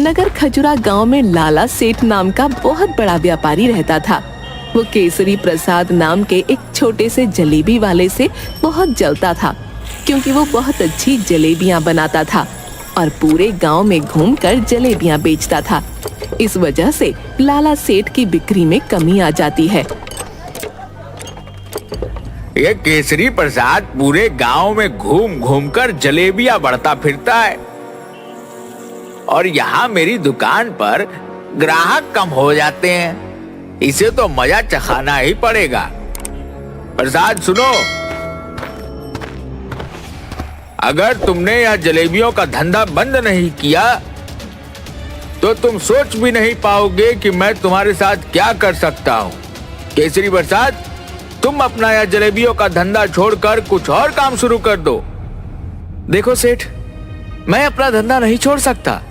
नगर खजुरा गांव में लाला सेठ नाम का बहुत बड़ा व्यापारी रहता था। वो केसरी प्रसाद नाम के एक छोटे से जलेबी वाले से बहुत जलता था, क्योंकि वो बहुत अच्छी जलेबियां बनाता था और पूरे गांव में घूमकर जलेबियां बेचता था। इस वजह से लाला सेठ की बिक्री में कमी आ जाती है। ये केसरी प्रसाद पूरे गांव में घूम घूम कर जलेबियां बढ़ता फिरता है और यहाँ मेरी दुकान पर ग्राहक कम हो जाते हैं। इसे तो मजा चखाना ही पड़ेगा। प्रसाद सुनो, अगर तुमने यह जलेबियों का धंधा बंद नहीं किया तो तुम सोच भी नहीं पाओगे कि मैं तुम्हारे साथ क्या कर सकता हूँ। केसरी प्रसाद, तुम अपना यह जलेबियों का धंधा छोड़कर कुछ और काम शुरू कर दो। देखो सेठ, मैं अपना धंधा नहीं छोड़ सकता।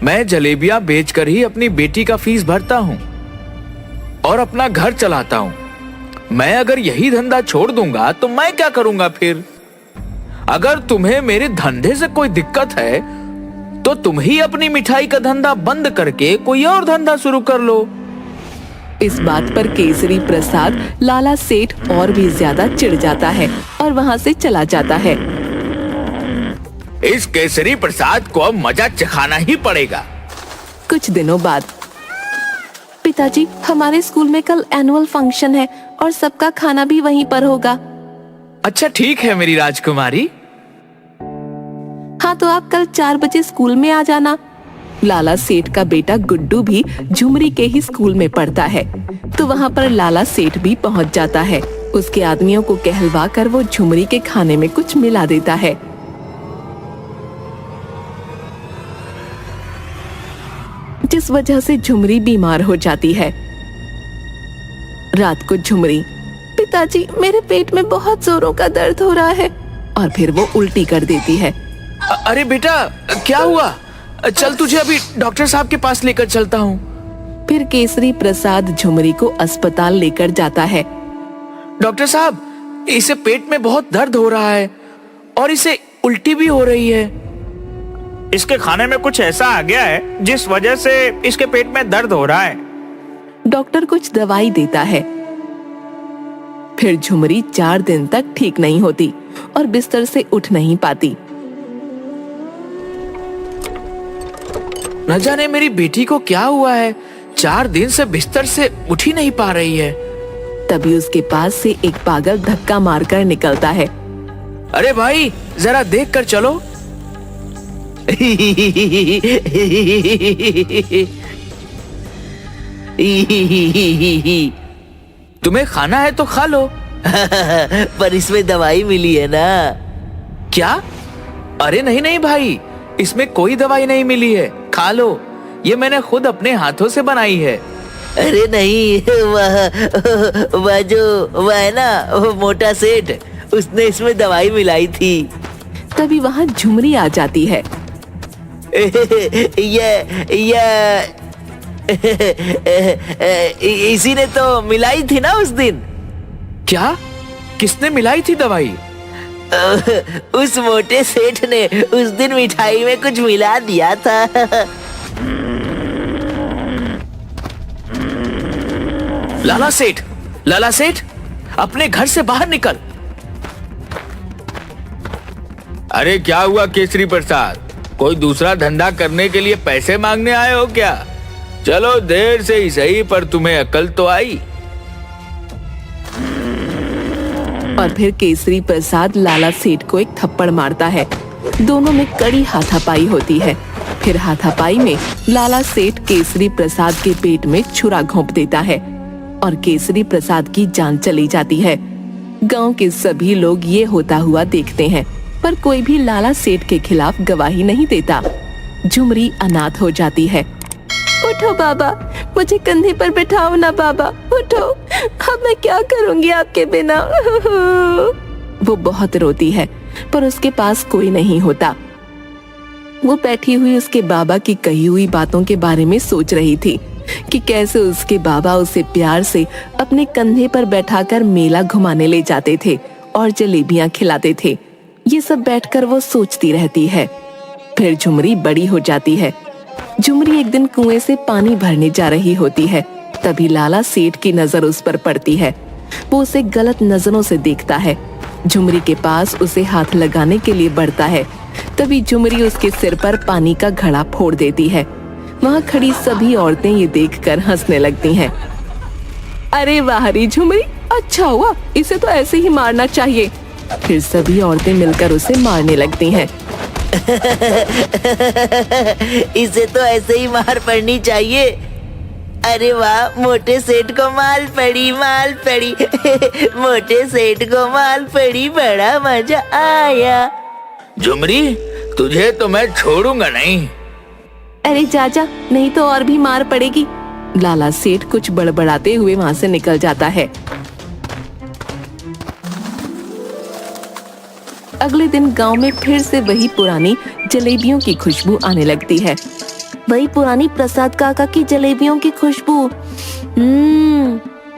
मैं जलेबियां बेचकर ही अपनी बेटी का फीस भरता हूँ और अपना घर चलाता हूँ। मैं अगर यही धंधा छोड़ दूंगा तो मैं क्या करूंगा फिर? अगर तुम्हें मेरे धंधे से कोई दिक्कत है तो तुम ही अपनी मिठाई का धंधा बंद करके कोई और धंधा शुरू कर लो। इस बात पर केसरी प्रसाद लाला सेठ और भी ज्यादा चिढ़ जाता है और वहाँ से चला जाता है। इस केसरी प्रसाद को अब मजा चखाना ही पड़ेगा। कुछ दिनों बाद, पिताजी, हमारे स्कूल में कल एनुअल फंक्शन है और सबका खाना भी वहीं पर होगा। अच्छा ठीक है मेरी राजकुमारी। हाँ, तो आप कल 4 बजे स्कूल में आ जाना। लाला सेठ का बेटा गुड्डू भी झुमरी के ही स्कूल में पढ़ता है, तो वहाँ पर लाला सेठ भी पहुँच जाता है। उसके आदमियों को कहलवा कर वो झुमरी के खाने में कुछ मिला देता है। जिस वजह से झुमरी बीमार हो जाती है। रात को झुमरी, पिताजी, मेरे पेट में बहुत जोरों का दर्द हो रहा है, और फिर वो उल्टी कर देती है। अरे बेटा, क्या हुआ? चल तुझे अभी डॉक्टर साहब के पास लेकर चलता हूँ। फिर केसरी प्रसाद झुमरी को अस्पताल लेकर जाता है। डॉक्टर साहब, इसे पेट में बहुत दर्द हो रहा है और इसे उल्टी भी हो रही है। इसके खाने में कुछ ऐसा आ गया है जिस वजह से इसके पेट में दर्द हो रहा है। डॉक्टर कुछ दवाई देता है। फिर झुमरी 4 दिन तक ठीक नहीं होती और बिस्तर से उठ नहीं पाती। न जाने मेरी बेटी को क्या हुआ है, 4 दिन से बिस्तर से उठ ही नहीं पा रही है। तभी उसके पास से एक पागल धक्का मारकर निकलता है। अरे भाई, जरा देख कर चलो। तुम्हें खाना है तो खा लो। पर इसमें दवाई मिली है ना? क्या? अरे नहीं नहीं भाई, इसमें कोई दवाई नहीं मिली है, खा लो। ये मैंने खुद अपने हाथों से बनाई है। अरे नहीं, वह है ना, वो मोटा सेठ, उसने इसमें दवाई मिलाई थी। तभी वहाँ झुमरी आ जाती है। इसी ने तो मिलाई थी ना उस दिन। क्या? किसने मिलाई थी दवाई? उस मोटे सेठ ने उस दिन मिठाई में कुछ मिला दिया था। लाला सेठ, लाला सेठ, अपने घर से बाहर निकल। अरे क्या हुआ केसरी प्रसाद, कोई दूसरा धंधा करने के लिए पैसे मांगने आए हो क्या? चलो देर से ही सही, पर तुम्हें अकल तो आई। और फिर केसरी प्रसाद लाला सेठ को एक थप्पड़ मारता है। दोनों में कड़ी हाथापाई होती है। फिर हाथापाई में लाला सेठ केसरी प्रसाद के पेट में छुरा घोंप देता है और केसरी प्रसाद की जान चली जाती है। गांव के सभी लोग ये होता हुआ देखते हैं, पर कोई भी लाला सेठ के खिलाफ गवाही नहीं देता। झुमरी अनाथ हो जाती है। उठो बाबा, मुझे कंधे पर बैठाओ ना बाबा, उठो, अब मैं क्या करूंगी आपके बिना। वो बहुत रोती है, पर उसके पास कोई नहीं होता। वो बैठी हुई उसके बाबा की कही हुई बातों के बारे में सोच रही थी कि कैसे उसके बाबा उसे प्यार से अपने कंधे पर बैठाकर मेला घुमाने ले जाते थे और जलेबियां खिलाते थे। ये सब बैठकर वो सोचती रहती है। फिर झुमरी बड़ी हो जाती है झुमरी एक दिन कुएं से पानी भरने जा रही होती है। तभी लाला सेठ की नजर उस पर पड़ती है। वो उसे गलत नजरों से देखता है। झुमरी के पास उसे हाथ लगाने के लिए बढ़ता है। तभी झुमरी उसके सिर पर पानी का घड़ा फोड़ देती है। वहाँ खड़ी सभी औरतें ये देखकर हंसने लगती हैं। अरे वाह रे झुमरी, अच्छा हुआ, इसे तो ऐसे ही मारना चाहिए। फिर सभी औरतें मिलकर उसे मारने लगती हैं। इसे तो ऐसे ही मार पड़नी चाहिए। अरे वाह, मोटे सेठ को माल पड़ी, माल पड़ी। मोटे सेठ को माल पड़ी, बड़ा मजा आया। झुमरी, तुझे तो मैं छोड़ूंगा नहीं। अरे चाचा, नहीं तो और भी मार पड़ेगी। लाला सेठ कुछ बड़बड़ाते हुए वहाँ से निकल जाता है। अगले दिन गांव में फिर से वही पुरानी जलेबियों की खुशबू आने लगती है। वही पुरानी प्रसाद काका की जलेबियों की खुशबू।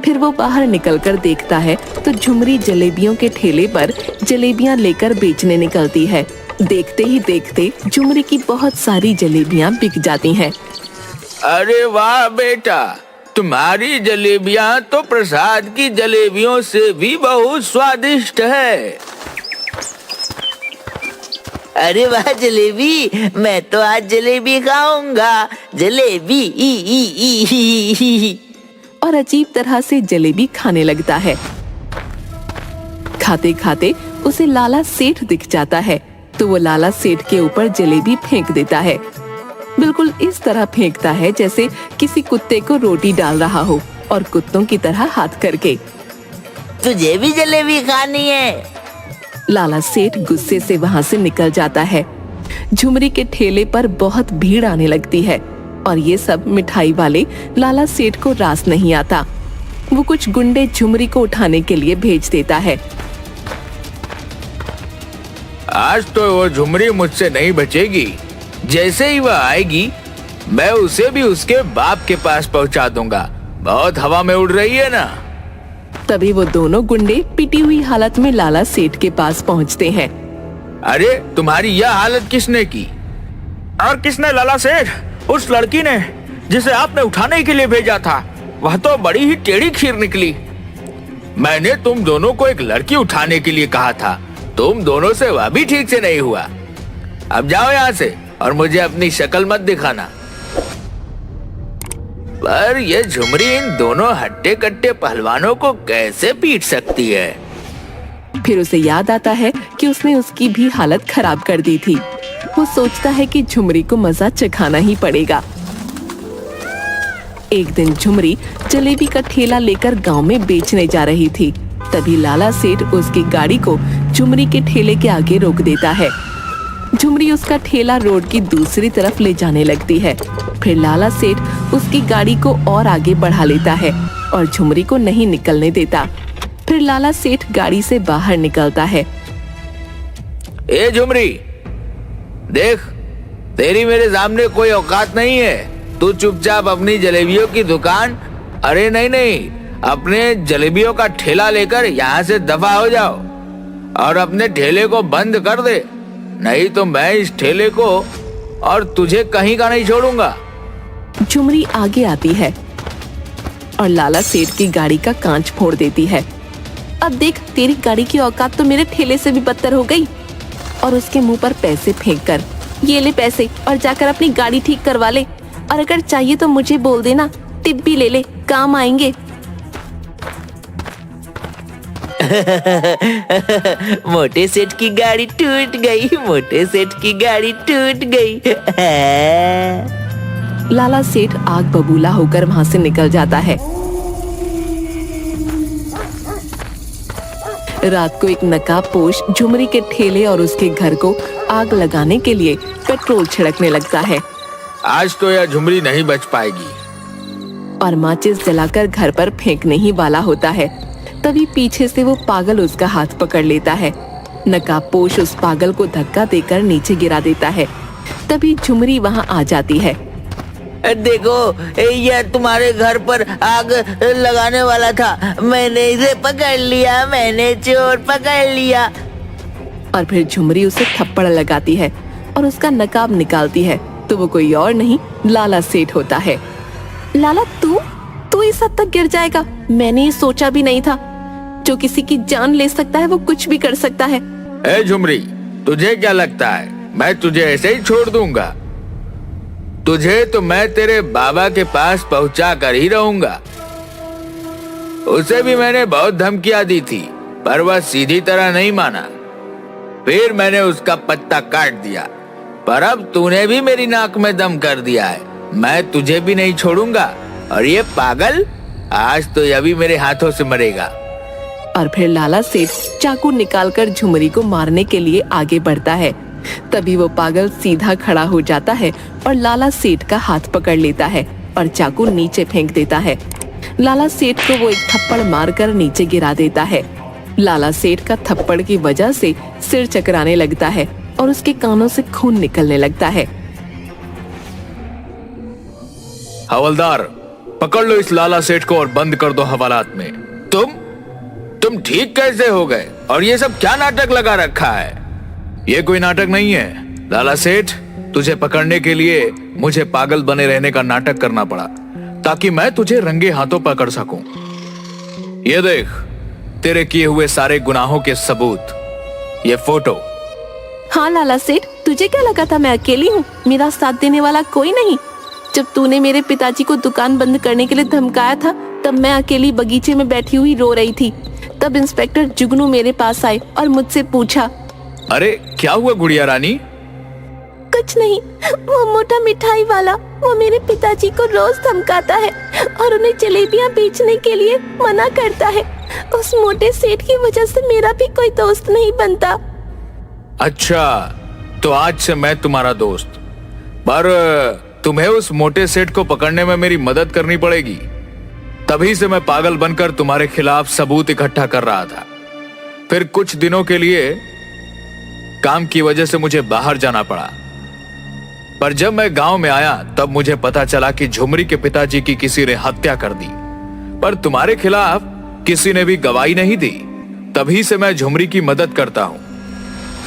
फिर वो बाहर निकलकर देखता है तो झुमरी जलेबियों के ठेले पर जलेबियां लेकर बेचने निकलती है। देखते ही देखते झुमरी की बहुत सारी जलेबियां बिक जाती हैं। अरे वाह बेटा, तुम्हारी जलेबियां तो प्रसाद की जलेबियों से भी बहुत स्वादिष्ट है। अरे वाह जलेबी, मैं तो आज जलेबी खाऊंगा। जलेबी ई ई ई ई ई। और अजीब तरह से जलेबी खाने लगता है। खाते खाते उसे लाला सेठ दिख जाता है तो वो लाला सेठ के ऊपर जलेबी फेंक देता है। बिल्कुल इस तरह फेंकता है जैसे किसी कुत्ते को रोटी डाल रहा हो, और कुत्तों की तरह हाथ करके। तुझे भी जलेबी खानी है? लाला सेठ गुस्से से वहाँ से निकल जाता है। झुमरी के ठेले पर बहुत भीड़ आने लगती है और ये सब मिठाई वाले लाला सेठ को रास नहीं आता। वो कुछ गुंडे झुमरी को उठाने के लिए भेज देता है। आज तो वो झुमरी मुझसे नहीं बचेगी। जैसे ही वह आएगी मैं उसे भी उसके बाप के पास पहुंचा दूंगा। बहुत हवा में उड़ रही है ना। तभी वो दोनों गुंडे पिटी हुई हालत में लाला सेठ के पास पहुंचते हैं। अरे तुम्हारी यह हालत किसने की? और किसने लाला सेठ? उस लड़की ने जिसे आपने उठाने के लिए भेजा था। वह तो बड़ी ही टेढ़ी खीर निकली। मैंने तुम दोनों को एक लड़की उठाने के लिए कहा था। तुम दोनों से वह भी ठीक से नहीं हुआ। अब जाओ यहाँ से और मुझे अपनी शक्ल मत दिखाना। पर ये झुमरी इन दोनों हट्टे कट्टे पहलवानों को कैसे पीट सकती है? फिर उसे याद आता है कि उसने उसकी भी हालत खराब कर दी थी। वो सोचता है कि झुमरी को मजा चखाना ही पड़ेगा। एक दिन झुमरी जलेबी का ठेला लेकर गांव में बेचने जा रही थी। तभी लाला सेठ उसकी गाड़ी को झुमरी के ठेले के आगे रोक देता है। झुमरी उसका ठेला रोड की दूसरी तरफ ले जाने लगती है। फिर लाला सेठ उसकी गाड़ी को और आगे बढ़ा लेता है और झुमरी को नहीं निकलने देता। फिर लाला सेठ गाड़ी से बाहर निकलता है। ए झुमरी, देख, तेरी मेरे सामने कोई औकात नहीं है। तू चुपचाप अपनी जलेबियों की दुकान, अरे नहीं, अपने जलेबियों का ठेला लेकर यहाँ से दफा हो जाओ और अपने ठेले को बंद कर दे। नहीं तो मैं इस ठेले को और तुझे कहीं का नहीं छोड़ूंगा। झुमरी आगे आती है और लाला सेठ की गाड़ी का कांच फोड़ देती है। अब देख, तेरी गाड़ी की औकात तो मेरे ठेले से भी बदतर हो गई। और उसके मुंह पर पैसे फेंककर, ये ले पैसे और जाकर अपनी गाड़ी ठीक करवा ले। और अगर चाहिए तो मुझे बोल देना, टिप भी ले ले, काम आएंगे। मोटे सेठ की गाड़ी टूट गई। मोटे सेठ की गाड़ी टूट गई। लाला सेठ आग बबूला होकर वहाँ से निकल जाता है। रात को एक नकाबपोश झुमरी के ठेले और उसके घर को आग लगाने के लिए पेट्रोल छिड़कने लगता है। आज तो यह झुमरी नहीं बच पाएगी। और माचिस जलाकर घर पर फेंकने ही वाला होता है। तभी पीछे से वो पागल उसका हाथ पकड़ लेता है। नकाबपोश उस पागल को धक्का देकर नीचे गिरा देता है। तभी झुमरी वहाँ आ जाती है। देखो, यह तुम्हारे घर पर आग लगाने वाला था। मैंने इसे पकड़ लिया। मैंने चोर पकड़ लिया। और फिर झुमरी उसे थप्पड़ लगाती है और उसका नकाब निकालती है। तो वो कोई और नहीं लाला सेठ होता है। लाला तू इस हद तक गिर जाएगा, मैंने ये सोचा भी नहीं था। जो किसी की जान ले सकता है वो कुछ भी कर सकता है। ए झुमरी, तुझे क्या लगता है मैं तुझे ऐसे ही छोड़ दूंगा? तुझे तो मैं तेरे बाबा के पास पहुंचा कर ही रहूंगा। उसे भी मैंने बहुत धमकियां दी थी, पर वह सीधी तरह नहीं माना। फिर मैंने उसका पत्ता काट दिया, पर अब तूने भी मेरी नाक में दम कर दिया है। मैं तुझे भी नहीं छोड़ूंगा। और ये पागल, आज तो यह भी मेरे हाथों से मरेगा। और फिर लाला सेठ चाकू निकालकर झुमरी को मारने के लिए आगे बढ़ता है। तभी वो पागल सीधा खड़ा हो जाता है और लाला सेठ का हाथ पकड़ लेता है और चाकू नीचे फेंक देता है। लाला सेठ को वो एक थप्पड़ मारकर नीचे गिरा देता है। लाला सेठ का थप्पड़ की वजह से सिर चकराने लगता है और उसके कानों से खून निकलने लगता है। हवलदार, पकड़ लो इस लाला सेठ को और बंद कर दो हवालात में। तुम ठीक कैसे हो गए? और ये सब क्या नाटक लगा रखा है? ये कोई नाटक नहीं है लाला सेठ। तुझे पकड़ने के लिए मुझे पागल बने रहने का नाटक करना पड़ा, ताकि मैं तुझे रंगे हाथों पकड़ सकूं। ये देख, तेरे किए हुए सारे गुनाहों के सबूत, ये फोटो। हाँ लाला सेठ, तुझे क्या लगा था मैं अकेली हूँ? मेरा साथ देने वाला कोई नहीं। जब तूने मेरे पिताजी को दुकान बंद करने के लिए धमकाया था, तब मैं अकेली बगीचे में बैठी हुई रो रही थी। तब इंस्पेक्टर जुगनू मेरे पास आए और मुझसे पूछा। अरे क्या हुआ गुड़िया रानी? कुछ नहीं, वो मोटा मिठाई वाला, वो मेरे पिताजी को रोज धमकाता है और उन्हें जलेबियां बेचने के लिए मना करता है। उस मोटे सेठ की वजह से मेरा भी कोई दोस्त नहीं बनता। अच्छा, तो आज से मैं तुम्हारा दोस्त। पर तुम्हें उस मोटे सेठ को पकड़ने में मेरी मदद करनी पड़ेगी। तभी से मैं पागल बनकर तुम्हारे खिलाफ सबूत इकट्ठा कर रहा था। फिर कुछ दिनों के लिए काम की वजह से मुझे बाहर जाना पड़ा। पर जब मैं गांव में आया तब मुझे पता चला कि झुमरी के पिताजी की किसी ने हत्या कर दी। पर तुम्हारे खिलाफ किसी ने भी गवाही नहीं दी। तभी से मैं झुमरी की मदद करता हूं,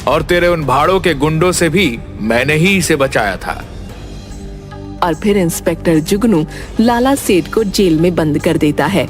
और तेरे उन भाड़ों के गुंडों से भी मैंने ही इसे बचाया था। और फिर इंस्पेक्टर जुगनू लाला सेठ को जेल में बंद कर देता है।